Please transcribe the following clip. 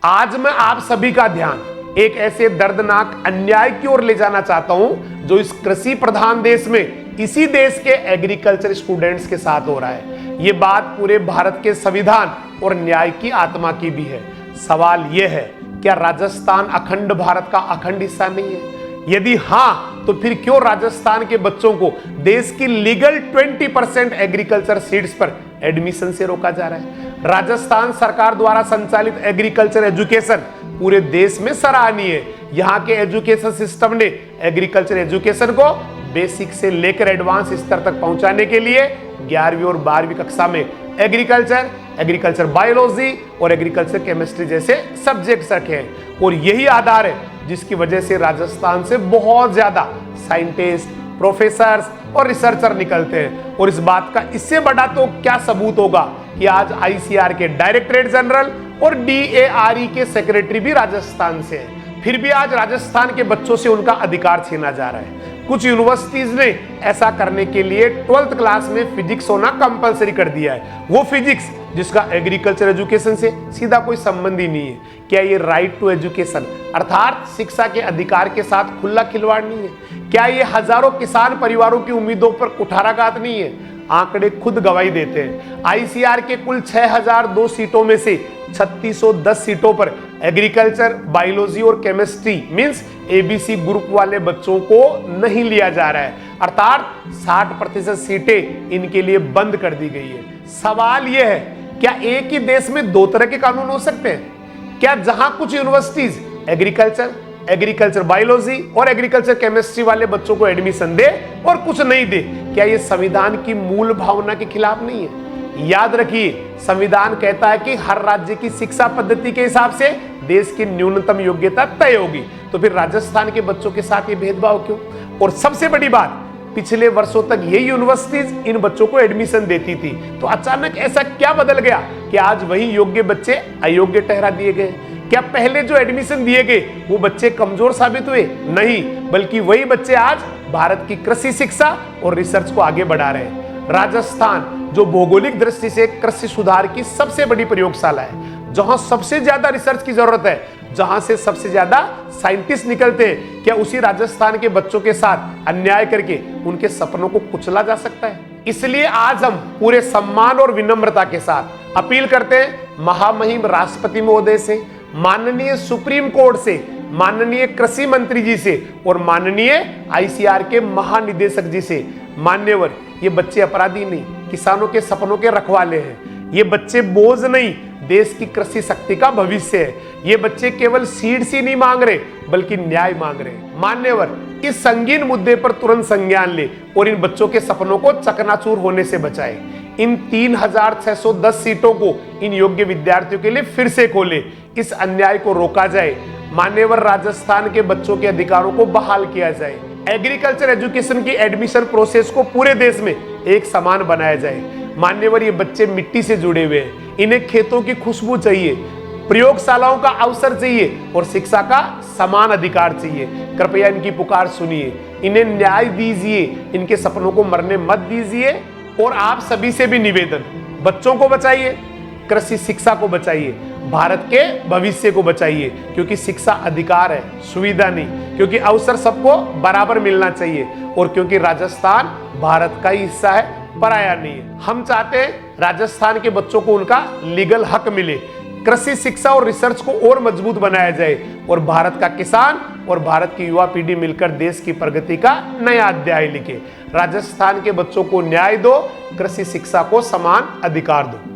आज मैं आप सभी का ध्यान एक ऐसे दर्दनाक अन्याय की ओर ले जाना चाहता हूं जो इस कृषि प्रधान देश में इसी देश के एग्रीकल्चर स्टूडेंट्स के साथ हो रहा है। ये बात पूरे भारत के संविधान और न्याय की आत्मा की भी है। सवाल यह है, क्या राजस्थान अखंड भारत का अखंड हिस्सा नहीं है? यदि हां, तो फिर क्यों राजस्थान के बच्चों को देश की लीगल 20% एग्रीकल्चर सीट्स पर एडमिशन से रोका जा रहा है? राजस्थान सरकार द्वारा संचालित एग्रीकल्चर एजुकेशन पूरे देश में सराहनीय है। यहाँ के एजुकेशन सिस्टम ने एग्रीकल्चर एजुकेशन को बेसिक से लेकर एडवांस स्तर तक पहुंचाने के लिए 11वीं और 12वीं कक्षा में एग्रीकल्चर बायोलॉजी और एग्रीकल्चर केमिस्ट्री जैसे सब्जेक्ट्स रखे हैं। और यही आधार है जिसकी वजह से राजस्थान से बहुत ज्यादा साइंटिस्ट, प्रोफेसर्स और रिसर्चर निकलते हैं। और इस बात का इससे बड़ा तो क्या सबूत होगा कि आज आईसीआर के डायरेक्टरेट जनरल और डीएआरई के सेक्रेटरी भी राजस्थान से हैं। फिर भी आज राजस्थान के बच्चों से उनका अधिकार छीना जा रहा है। कुछ यूनिवर्सिटीज ने ऐसा करने के लिए 12th क्लास में फिजिक्स होना कंपलसरी कर दिया है। वो फिजिक्स जिसका एग्रीकल्चर एजुकेशन से सीधा कोई संबंध ही नहीं है। क्या ये राइट टू एजुकेशन अर्थात शिक्षा के अधिकार के साथ खुला खिलवाड़ नहीं है? क्या ये हजारों किसान परिवारों की उम्मीदों पर कुठाराघात नहीं है? आंकड़े खुद गवाही देते हैं। आईसीआर के कुल 6002 सीटों में से 3610 सीटों पर एग्रीकल्चर, बायोलॉजी और केमिस्ट्री मींस एबीसी ग्रुप वाले बच्चों को नहीं लिया जा रहा है, अर्थात 60% सीटें इनके लिए बंद कर दी गई है। सवाल यह है, क्या एक ही देश में दो तरह के कानून हो सकते हैं? क्या जहां कुछ यूनिवर्सिटीज एग्रीकल्चर बायोलॉजी और एग्रीकल्चर केमिस्ट्री वाले बच्चों को एडमिशन दे और कुछ नहीं दे, क्या यह संविधान की मूल भावना के खिलाफ नहीं है? याद रखिए, संविधान कहता है कि हर राज्य की शिक्षा पद्धति के हिसाब से देश की न्यूनतम योग्यता तय होगी। तो फिर राजस्थान के बच्चों के साथ ये भेदभाव क्यों? और सबसे बड़ी बात, पिछले वर्षों तक ये यूनिवर्सिटीज इन बच्चों को एडमिशन देती थी, तो अचानक ऐसा क्या बदल गया कि आज वही योग्य बच्चे अयोग्य ठहरा दिए गए? क्या पहले जो एडमिशन दिए गए वो बच्चे कमजोर साबित हुए? नहीं, बल्कि वही बच्चे आज भारत की कृषि शिक्षा और रिसर्च को आगे बढ़ा रहे हैं। राजस्थान जो भौगोलिक दृष्टि से कृषि सुधार की सबसे बड़ी प्रयोगशाला है, जहां सबसे ज्यादा रिसर्च की जरूरत है, जहां से सबसे ज्यादा साइंटिस्ट निकलते हैं, क्या उसी राजस्थान के बच्चों के साथ अन्याय करके उनके सपनों को कुचला जा सकता है? इसलिए आज हम पूरे सम्मान और विनम्रता के साथ अपील करते हैं महामहिम राष्ट्रपति महोदय से, माननीय सुप्रीम कोर्ट से, माननीय कृषि मंत्री जी से और माननीय आईसीआर के महानिदेशक जी से, मान्यवर, ये बच्चे अपराधी नहीं, किसानों के सपनों के रखवाले हैं। ये बच्चे बोझ नहीं, देश की कृषि शक्ति का भविष्य है। ये बच्चे केवल सीड्स ही नहीं मांग रहे, बल्कि न्याय मांग रहे हैं। मान्यवर, इस संगीन मुद्दे पर तुरंत संज्ञान ले और इन बच्चों के सपनों को चकनाचूर होने से बचाए। इन 3610 सीटों को इन योग्य विद्यार्थियों के लिए फिर से खोले। इस अन्याय को रोका जाए। मान्यवर, राजस्थान के बच्चों के अधिकारों को बहाल किया जाए। एग्रीकल्चर एजुकेशन की एडमिशन प्रोसेस को पूरे देश में एक समान बनाया जाए। मान्यवर, ये बच्चे मिट्टी से जुड़े हुए हैं, इन्हें खेतों की खुशबू चाहिए, प्रयोगशालाओं का अवसर चाहिए और शिक्षा का समान अधिकार चाहिए। कृपया इनकी पुकार सुनिए, इन्हें न्याय दीजिए, इनके सपनों को मरने मत दीजिए। और आप सभी से भी निवेदन, बच्चों को बचाइए, कृषि शिक्षा को बचाइए, भारत के भविष्य को बचाइए, क्योंकि शिक्षा अधिकार है, सुविधा नहीं, क्योंकि अवसर सबको बराबर मिलना चाहिए और क्योंकि राजस्थान भारत का ही हिस्सा है, पराया नहीं है। हम चाहते हैं राजस्थान के बच्चों को उनका लीगल हक मिले, कृषि शिक्षा और रिसर्च को और मजबूत बनाया जाए और भारत का किसान और भारत की युवा पीढ़ी मिलकर देश की प्रगति का नया अध्याय लिखे। राजस्थान के बच्चों को न्याय दो, कृषि शिक्षा को समान अधिकार दो।